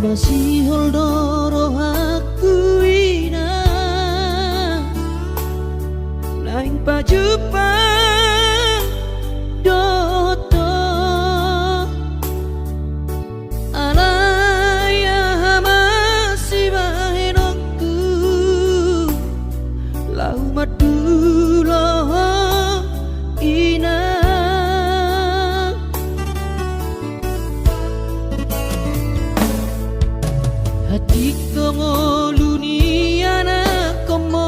Masih holdoro aku ina lain pajupang doto alaya masih bahenokku lau madulo ina hati kongoluni anak komo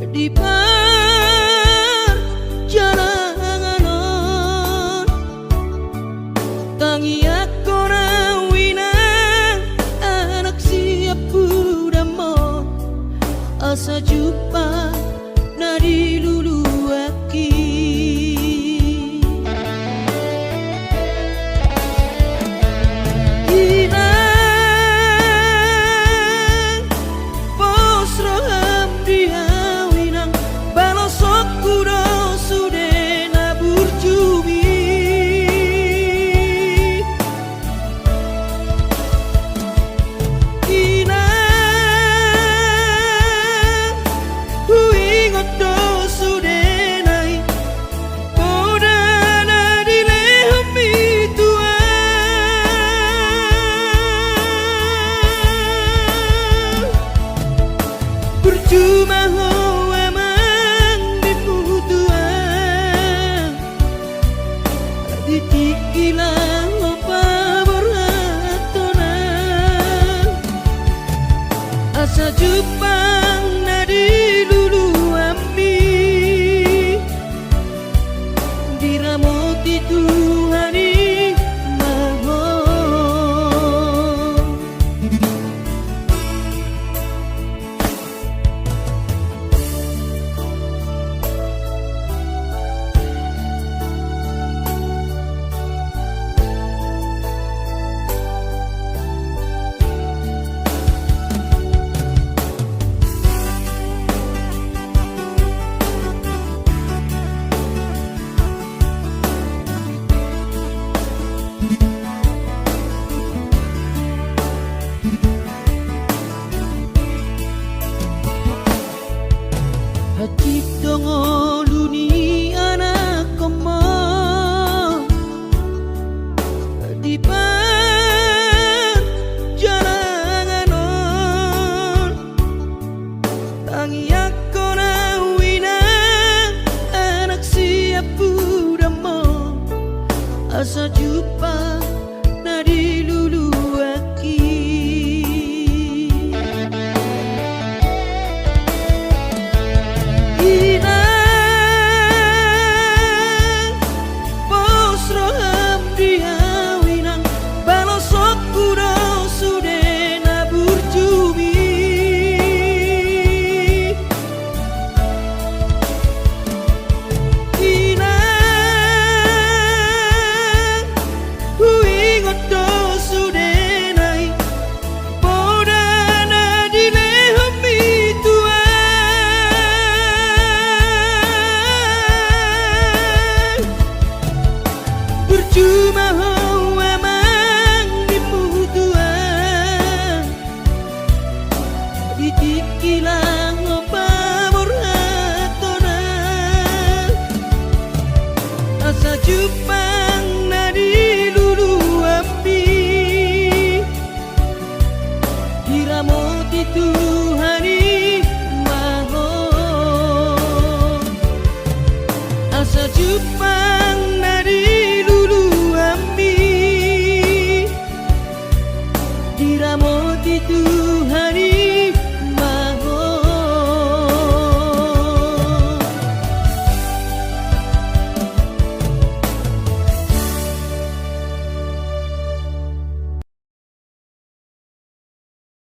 di perjalanan tangi aku rawina anak siap budamon asa jumpa nadi lulu aki cuma ho emang diputuan ditikilah apa berhatonan asa jupang nadi lulu ami diramoti Tuhani hati kongoluni anak komo di perjalanan tangi aku rawina anak siap budamon asa juta